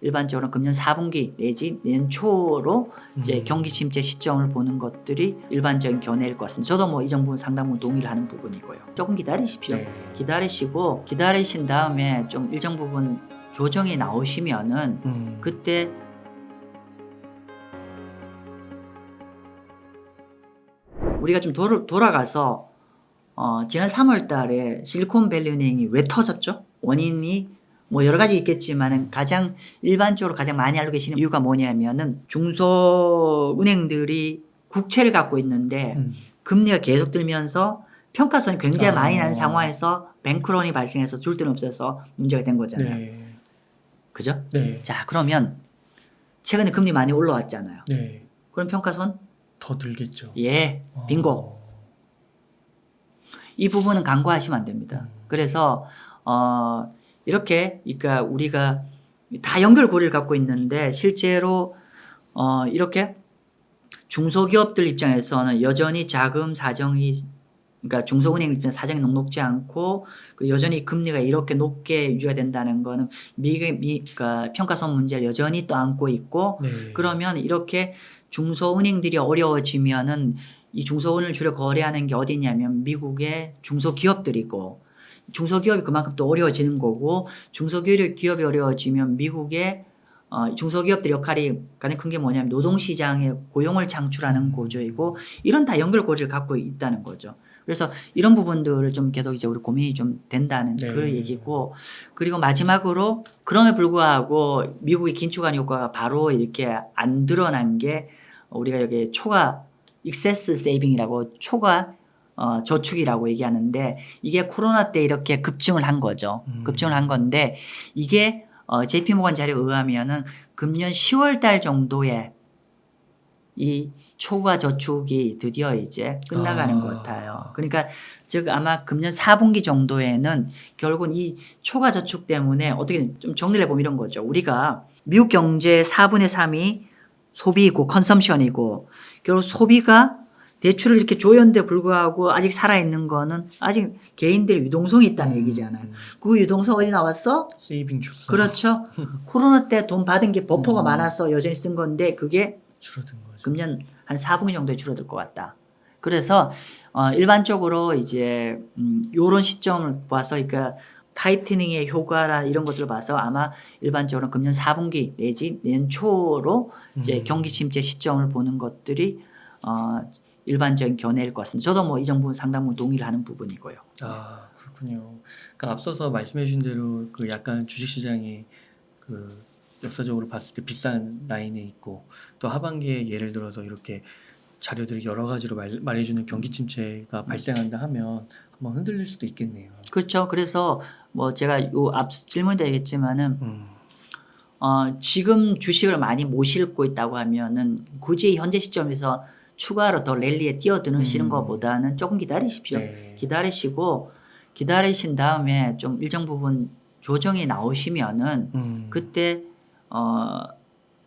일반적으로 금년 4분기 내지 내년 초로 이제 경기 침체 시점을 보는 것들이 일반적인 견해일 것 같습니다. 저도 뭐 이 정부는 상당 부분 동의를 하는 부분이고요. 조금 기다리십시오. 네. 기다리시고 기다리신 다음에 좀 일정 부분 조정이 나오시면은 그때 우리가 좀 돌아가서 지난 3월 달에 실리콘밸리 은행이 왜 터졌죠? 원인이 뭐 여러 가지 있겠지만은 가장 일반적으로 가장 많이 알고 계시는 이유가 뭐냐면은 중소은행들이 국채를 갖고 있는데 금리가 계속 들면서 평가손이 굉장히 많이 난 상황에서 뱅크런이 발생해서 줄 데는 없어서 문제가 된 거잖아요. 네. 그죠? 네. 자, 그러면 최근에 금리 많이 올라왔잖아요. 네. 그럼 평가손? 더 들겠죠. 예, 빙고. 이 부분은 간과하시면 안 됩니다. 그래서 이렇게 그러니까 우리가 다 연결고리를 갖고 있는데 실제로 이렇게 중소기업들 입장에서는 여전히 자금 사정이 그러니까 중소은행 입장에서 사정이 녹록지 않고 그리고 여전히 금리가 이렇게 높게 유지가 된다는 거는 그러니까 평가손 문제를 여전히 또 안고 있고 네. 그러면 이렇게 중소은행들이 어려워지면은 이 중소은을 주로 거래하는 게 어디냐면 미국의 중소기업들이고 중소기업이 그만큼 또 어려워지는 거고 중소기업이 어려워지면 미국의 중소기업들 역할이 가장 큰 게 뭐냐면 노동시장에 고용을 창출하는 구조이고 이런 다 연결고리를 갖고 있다는 거죠. 그래서 이런 부분들을 좀 계속 이제 우리 고민이 좀 된다는 네. 그 얘기고 그리고 마지막으로 그럼에 불구하고 미국의 긴축한 효과가 바로 이렇게 안 드러난 게 우리가 여기 초과 익세스 세이빙이라고 초과 저축이라고 얘기하는데 이게 코로나 때 이렇게 급증을 한 거죠. 급증을 한 건데 이게 JP모건 자료에 의하면은 금년 10월 달 정도에 이 초과 저축이 드디어 이제 끝나가는 것 같아요. 그러니까 즉 아마 금년 4분기 정도에는 결국은 이 초과 저축 때문에 어떻게 좀 정리를 해보면 이런 거죠. 우리가 미국 경제의 4분의 3이 소비이고 컨섬션이고 결국 소비가 대출을 이렇게 조연돼 불구하고 아직 살아있는 거는 아직 개인들의 유동성이 있다는 얘기잖아요. 그 유동성 어디 나왔어? 세이빙 줬어. 그렇죠. 코로나 때 돈 받은 게 버퍼가 많아서 여전히 쓴 건데 그게 줄어든 거죠. 금년 한 4분기 정도에 줄어들 것 같다. 그래서 일반적으로 이제 요런 시점을 봐서 그러니까 타이트닝의 효과나 이런 것들을 봐서 아마 일반적으로 금년 4분기 내지 내년 초로 이제 경기 침체 시점을 보는 것들이 일반적인 견해일 것 같습니다. 저도 뭐 이 정부는 상당 부분 동의를 하는 부분이고요. 아, 그렇군요. 그러니까 앞서서 말씀해 주신 대로 그 약간 주식시장이 그 역사적으로 봤을 때 비싼 라인에 있고 또 하반기에 예를 들어서 이렇게 자료들이 여러 가지로 말해주는 경기 침체가 발생한다 하면 한번 흔들릴 수도 있겠네요. 그렇죠. 그래서 뭐 제가 요 앞 질문도 얘기했지만은 지금 주식을 많이 못 읽고 있다고 하면은 굳이 현재 시점에서 추가로 더 랠리에 뛰어드시는 것보다는 조금 기다리십시오. 네. 기다리시고 기다리신 다음에 좀 일정 부분 조정이 나오시면은 그때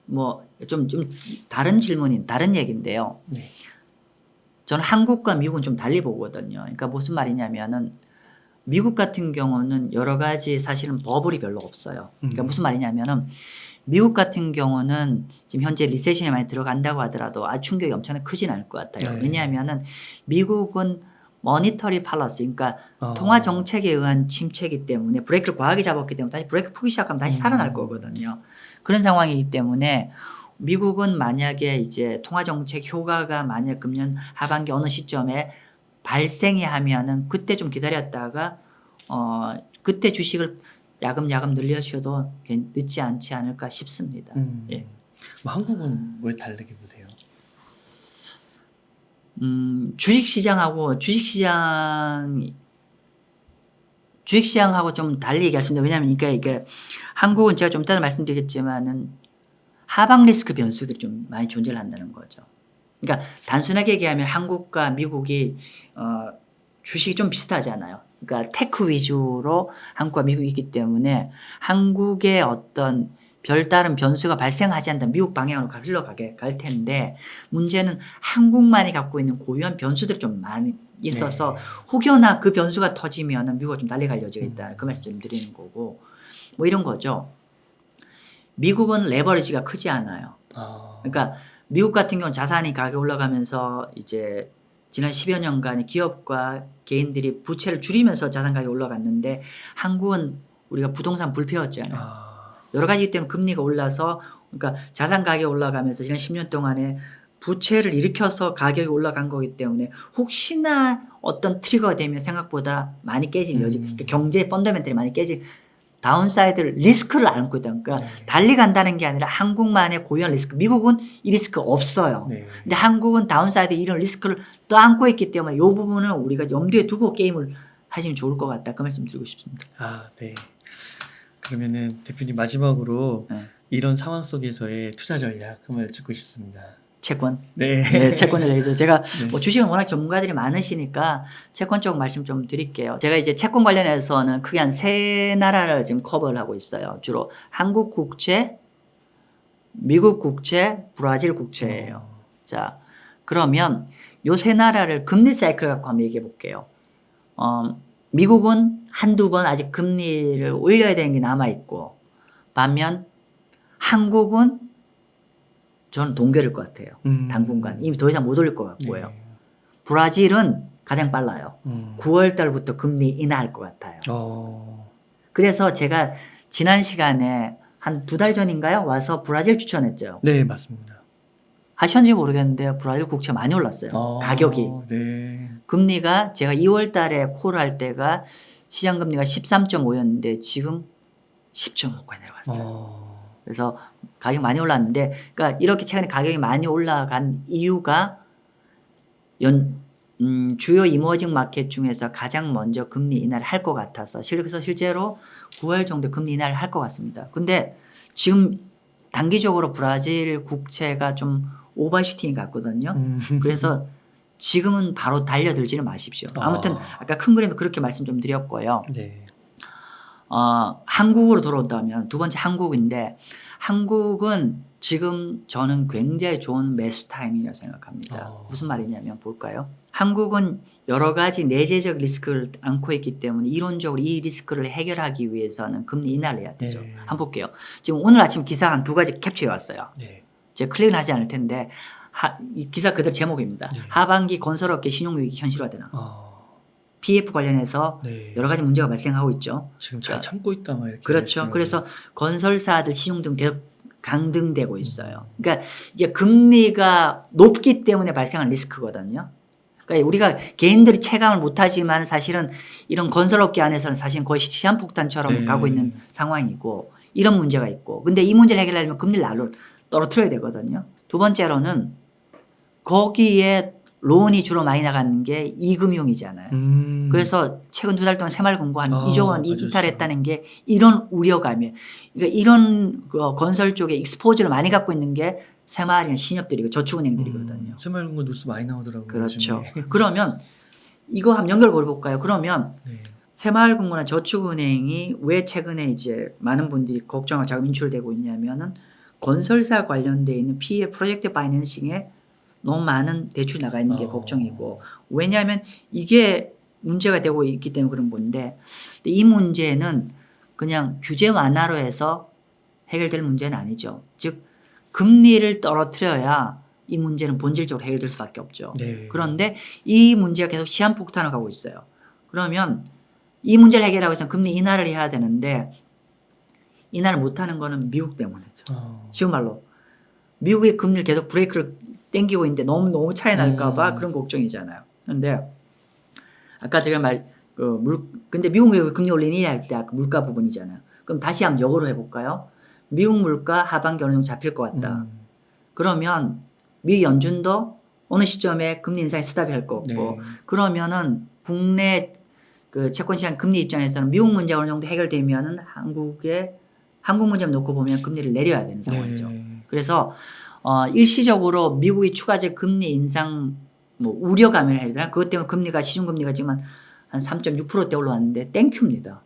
뭐 좀 다른 질문인 다른 얘기인데요. 네. 저는 한국과 미국은 좀 달리 보거든요. 그러니까 무슨 말이냐면은 미국 같은 경우는 여러 가지 사실은 버블이 별로 없어요. 그러니까 무슨 말이냐면은 미국 같은 경우는 지금 현재 리세션에 많이 들어간다고 하더라도 충격이 엄청나게 크진 않을 것 같아요. 네. 왜냐하면은 미국은 머니터리 팔러시 그러니까 통화 정책에 의한 침체이기 때문에 브레이크를 과하게 잡았기 때문에 다시 브레이크 풀기 시작하면 다시 살아날 거거든요. 그런 상황이기 때문에 미국은 만약에 이제 통화 정책 효과가 만약 금년 하반기 어느 시점에 발생이 하면은 그때 좀 기다렸다가 그때 주식을 야금야금 늘려주셔도 늦지 않지 않을까 싶습니다. 예. 뭐 한국은 왜 다르게 보세요? 주식시장하고 좀 달리 얘기할 수 있는데 왜냐하면 이게 한국은 제가 좀 이따 말씀드리겠지만은 하방 리스크 변수들이 좀 많이 존재를 한다는 거죠. 그러니까 단순하게 얘기하면 한국과 미국이 주식이 좀 비슷하잖아요. 그러니까 테크 위주로 한국과 미국이 있기 때문에 한국의 어떤 별다른 변수가 발생하지 않는 미국 방향으로 흘러가게 갈 텐데 문제는 한국만이 갖고 있는 고유한 변수들이 좀 많이 있어서 혹여나 그 변수가 터지면 미국은 좀 날아갈 여지가 있다. 그 말씀 좀 드리는 거고 뭐 이런 거죠. 미국은 레버리지가 크지 않아요. 아. 그러니까 미국 같은 경우는 자산이 가격이 올라가면서 이제 지난 10여 년간 기업과 개인들이 부채를 줄이면서 자산 가격이 올라갔는데 한국은 우리가 부동산 불패였잖아요. 아. 여러 가지 때문에 금리가 올라서 그러니까 자산 가격이 올라가면서 지난 10년 동안에 부채를 일으켜서 가격이 올라간 거기 때문에 혹시나 어떤 트리거가 되면 생각보다 많이 깨질 여지, 그러니까 경제 펀더멘털이 많이 깨질 다운사이드를 리스크를 안고 있다. 그러니까 네. 달리 간다는 게 아니라 한국만의 고유한 리스크. 미국은 이 리스크 없어요. 네. 근데 한국은 다운사이드 이런 리스크를 또 안고 있기 때문에 이 부분은 우리가 염두에 두고 게임을 하시면 좋을 것 같다. 그 말씀 드리고 싶습니다. 아, 네. 그러면은 대표님 마지막으로 네. 이런 상황 속에서의 투자 전략 한번 여쭙고 싶습니다. 채권. 네. 네, 채권 전략이죠. 제가 네. 뭐 주식은 워낙 전문가들이 많으시니까 채권 쪽 말씀 좀 드릴게요. 제가 이제 채권 관련해서는 크게 한 세 나라를 지금 커버를 하고 있어요. 주로 한국 국채, 미국 국채, 브라질 국채예요. 자, 그러면 요 세 나라를 금리 사이클 갖고 한번 얘기해 볼게요. 미국은 한두 번 아직 금리를 올려야 되는 게 남아 있고, 반면 한국은 저는 동결일 것 같아요. 당분간 이미 더 이상 못 올릴 것 같고요. 네. 브라질은 가장 빨라요. 9월 달부터 금리 인하할 것 같아요. 그래서 제가 지난 시간에 한 2달 전인가요? 와서 브라질 추천했죠. 네, 맞습니다. 하셨는지 모르겠는데 브라질 국채 많이 올랐어요. 가격이. 네. 금리가 제가 2월 달에 콜을 할 때가 시장 금리가 13.5였는데 지금 10.5까지 내려갔어요. 그래서 가격이 많이 올랐는데, 그러니까 이렇게 최근에 가격이 많이 올라간 이유가 주요 이머징 마켓 중에서 가장 먼저 금리 인하를 할 것 같아서, 그래서 실제로 9월 정도 금리 인하를 할 것 같습니다. 근데 지금 단기적으로 브라질 국채가 좀 오버슈팅 같거든요. 그래서 지금은 바로 달려들지는 마십시오. 아무튼 아까 큰 그림에 그렇게 말씀 좀 드렸고요. 네. 한국으로 돌아온다면 두 번째 한국인데, 한국은 지금 저는 굉장히 좋은 매수 타임이라고 생각합니다. 무슨 말이냐면 볼까요? 한국은 여러 가지 내재적 리스크를 안고 있기 때문에 이론적으로 이 리스크를 해결하기 위해서는 금리 인하를 해야 되죠. 네. 한번 볼게요. 지금 오늘 아침 기사 한 2가지 캡처해 왔어요. 네. 제가 클릭은 하지 않을 텐데 이 기사 그대로 제목입니다. 네. 하반기 건설업계 신용위기 현실화되나. PF 관련해서 네. 여러 가지 문제가 발생하고 있죠. 지금 잘 참고 있다 막 이렇게. 그렇죠. 그래서 건설사들 신용등 계속 강등되고 있어요. 그러니까 이게 금리가 높기 때문에 발생한 리스크거든요. 그러니까 우리가 개인들이 체감을 못하지만 사실은 이런 건설업계 안에서는 사실 거의 시한폭탄처럼 네. 가고 있는 상황이고, 이런 문제가 있고, 근데 이 문제를 해결하려면 금리를 떨어뜨려야 되거든요. 두 번째로는 거기에 론이 주로 많이 나가는 게 이금융이잖아요. 그래서 최근 2달 동안 새마을금고 한 2조 원 맞았어요. 이탈했다는 게 이런 우려감이에요. 그러니까 이런 건설 쪽에 익스포즈를 많이 갖고 있는 게 새마을이나 신협들이고 저축은행들이거든요. 새마을금고 뉴스 많이 나오더라고요. 그렇죠. 요즘에. 그러면 이거 한번 연결 걸어볼까요? 그러면 네. 새마을금고나 저축은행이 왜 최근에 이제 많은 분들이 걱정하고 자금 인출되고 있냐면은 건설사 관련돼 있는 PE 프로젝트 파이낸싱에 너무 많은 대출이 나가 있는 게 걱정이고, 왜냐하면 이게 문제가 되고 있기 때문에 그런 건데, 이 문제는 그냥 규제 완화로 해서 해결될 문제는 아니죠. 즉 금리를 떨어뜨려야 이 문제는 본질적으로 해결될 수밖에 없죠. 네. 그런데 이 문제가 계속 시한폭탄을 가고 있어요. 그러면 이 문제를 해결하기 위해서는 금리 인하를 해야 되는데, 인하를 못하는 거는 미국 때문이죠. 쉬운 말로 미국의 금리를 계속 브레이크를 땡기고 있는데 너무 차이 날까봐 그런 걱정이잖아요. 그런데 아까 제가 근데 미국 왜 금리 올리니 할 때 아까 물가 부분이잖아요. 그럼 다시 한번 역으로 해볼까요? 미국 물가 하반기 어느 정도 잡힐 것 같다. 그러면 미 연준도 어느 시점에 금리 인상에 스탑이 할 거 없고, 네. 그러면은 국내 그 채권 시장 금리 입장에서는 미국 문제가 어느 정도 해결되면은 한국 문제만 놓고 보면 금리를 내려야 되는 상황이죠. 네. 그래서 일시적으로 미국이 추가적 금리 인상 뭐 우려감을 해야 되나? 그것 때문에 금리가 시중금리가 지금 한 3.6%대 올라왔는데 땡큐입니다.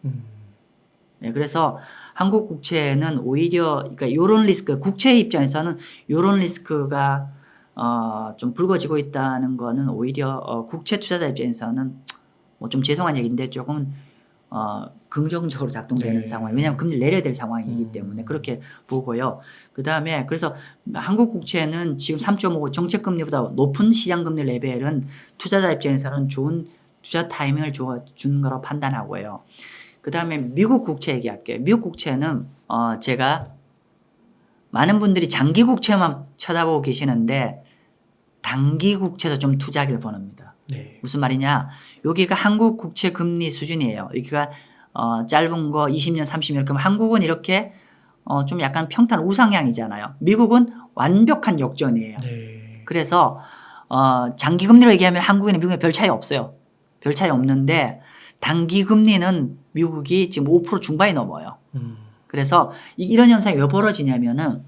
네, 그래서 한국 국채는 오히려 그러니까 이런 리스크, 국채 입장에서는 이런 리스크가 좀 불거지고 있다는 거는 오히려 국채 투자자 입장에서는 뭐 좀 죄송한 얘기인데 조금 긍정적으로 작동되는 네. 상황. 왜냐하면 금리를 내려야 될 상황이기 때문에 그렇게 보고요. 그 다음에 그래서 한국 국채는 지금 3.5 정책 금리보다 높은 시장 금리 레벨은 투자자 입장에서는 좋은 투자 타이밍을 주는 거라고 판단하고요. 그 다음에 미국 국채 얘기할게요. 미국 국채는 제가 많은 분들이 장기 국채만 쳐다보고 계시는데 단기 국채도 좀 투자하기를 권합니다. 네. 무슨 말이냐? 여기가 한국 국채 금리 수준이에요. 여기가 짧은 거 20년, 30년. 그럼 한국은 이렇게 좀 약간 평탄 우상향이잖아요. 미국은 완벽한 역전이에요. 네. 그래서 장기 금리로 얘기하면 한국이나 미국에 별 차이 없어요. 별 차이 없는데 단기 금리는 미국이 지금 5% 중반이 넘어요. 그래서 이런 현상이 왜 벌어지냐면은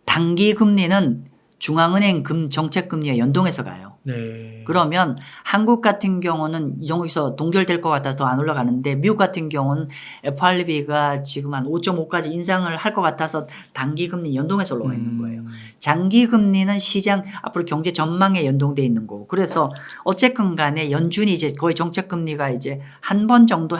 단기 금리는 중앙은행 정책 금리에 연동해서 가요. 네. 그러면 한국 같은 경우는 여기서 동결될 것 같아서 더 안 올라가는데 미국 같은 경우는 FRB가 지금 한 5.5까지 인상을 할 것 같아서 단기 금리 연동해서 올라와 있는 거예요. 장기 금리는 시장 앞으로 경제 전망에 연동돼 있는 거고 그래서 어쨌건 간에 연준이 이제 거의 정책 금리가 이제 한두 번 정도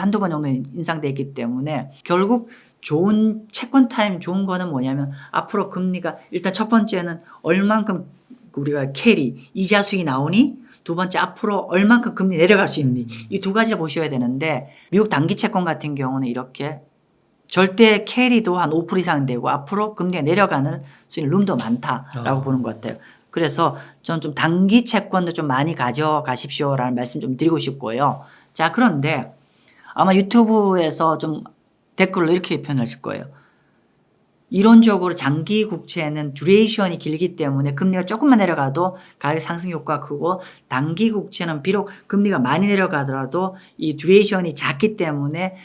인상돼 있기 때문에 결국 좋은 채권 타임 좋은 거는 뭐냐면 앞으로 금리가 일단 첫 번째는 얼만큼 우리가 캐리 이자 수익이 나오니 두 번째 앞으로 얼만큼 금리 내려갈 수 있니 이 두 가지를 보셔야 되는데 미국 단기 채권 같은 경우는 이렇게 절대 캐리도 한 5% 이상 되고 앞으로 금리가 내려가는 수 있는 룸도 많다라고 보는 것 같아요. 그래서 저는 좀 단기 채권도 좀 많이 가져가십시오라는 말씀 좀 드리고 싶고요. 자 그런데 아마 유튜브에서 좀 댓글로 이렇게 표현하실 거예요. 이론적으로 장기 국채는 듀레이션이 길기 때문에 금리가 조금만 내려가도 가격 상승 효과가 크고 단기 국채는 비록 금리가 많이 내려가더라도 이 듀레이션이 작기 때문에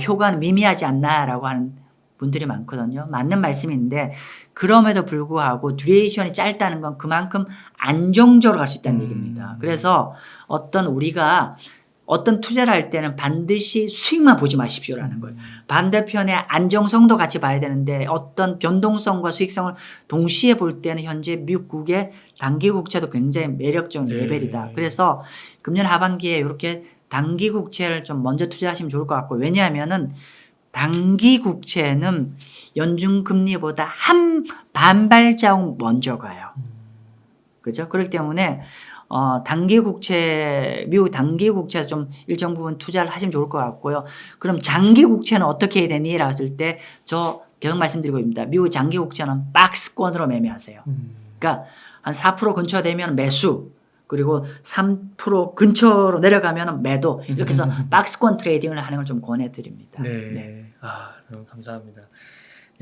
효과는 미미하지 않나라고 하는 분들이 많거든요. 맞는 말씀인데 그럼에도 불구하고 듀레이션이 짧다는 건 그만큼 안정적으로 갈 수 있다는 얘기입니다. 그래서 우리가 어떤 투자를 할 때는 반드시 수익만 보지 마십시오라는 거예요. 반대편에 안정성도 같이 봐야 되는데 어떤 변동성과 수익성을 동시에 볼 때는 현재 미국의 단기 국채도 굉장히 매력적인 레벨이다. 그래서 금년 하반기에 이렇게 단기 국채를 좀 먼저 투자하시면 좋을 것 같고 왜냐하면은 단기 국채는 연준 금리보다 반 발자국 먼저 가요. 그렇죠? 그렇기 때문에 미국 단기 국채 좀 일정 부분 투자를 하시면 좋을 것 같고요. 그럼 장기 국채는 어떻게 해야 되니? 라고 했을 때 저 계속 말씀드리고 있습니다. 미국 장기 국채는 박스권으로 매매하세요. 그러니까 한 4% 근처 되면 매수 그리고 3% 근처로 내려가면 매도 이렇게 해서 박스권 트레이딩을 하는 걸 좀 권해드립니다. 네. 너무 감사합니다.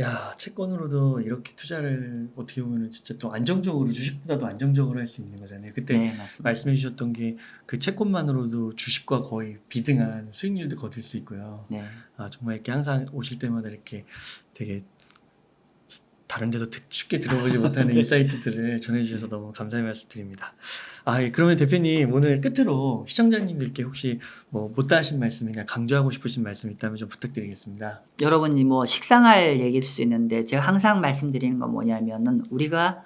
야, 채권으로도 이렇게 투자를 어떻게 보면 진짜 또 안정적으로 주식보다도 안정적으로 할 수 있는 거잖아요. 그때 네, 맞습니다. 말씀해 주셨던 게 그 채권만으로도 주식과 거의 비등한 수익률도 거둘 수 있고요. 네. 정말 이렇게 항상 오실 때마다 이렇게 되게 다른 데서 쉽게 들어보지 못하는 인사이트들을 전해주셔서 너무 감사의 말씀드립니다. 예, 그러면 대표님 오늘 끝으로 시청자님들께 혹시 뭐 못다 하신 말씀이나 강조하고 싶으신 말씀 있다면 좀 부탁드리겠습니다. 여러분이 뭐 식상할 얘기일 수 있는데 제가 항상 말씀드리는 건 뭐냐면은 우리가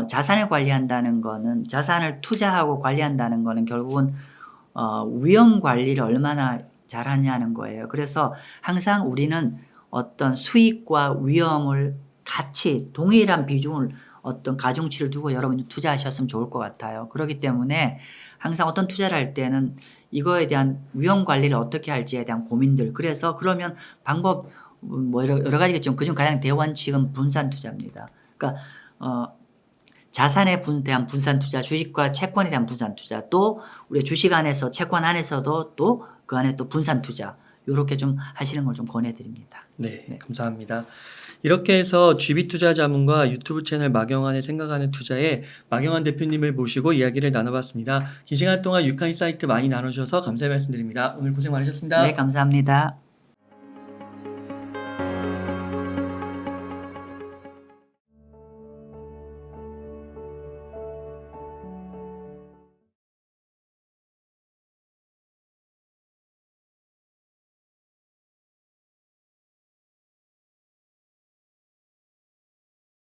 자산을 관리한다는 거는 자산을 투자하고 관리한다는 거는 결국은 위험 관리를 얼마나 잘하냐는 거예요. 그래서 항상 우리는 어떤 수익과 위험을 같이 동일한 비중을 어떤 가중치를 두고 여러분이 투자하셨으면 좋을 것 같아요. 그렇기 때문에 항상 어떤 투자를 할 때는 이거에 대한 위험 관리를 어떻게 할지에 대한 고민들. 그래서 그러면 방법 뭐 여러 가지겠지만 그중 가장 대원칙은 분산 투자입니다. 그러니까 자산에 대한 분산 투자, 주식과 채권에 대한 분산 투자, 또 우리 주식 안에서 채권 안에서도 또 그 안에 또 분산 투자. 이렇게 좀 하시는 걸 좀 권해드립니다. 네, 감사합니다. 이렇게 해서 GB투자자문과 유튜브 채널 마경환의 생각하는 투자에 마경환 대표님을 모시고 이야기를 나눠봤습니다. 긴 시간 동안 유익한 인사이트 많이 나눠주셔서 감사의 말씀드립니다. 오늘 고생 많으셨습니다. 네, 감사합니다.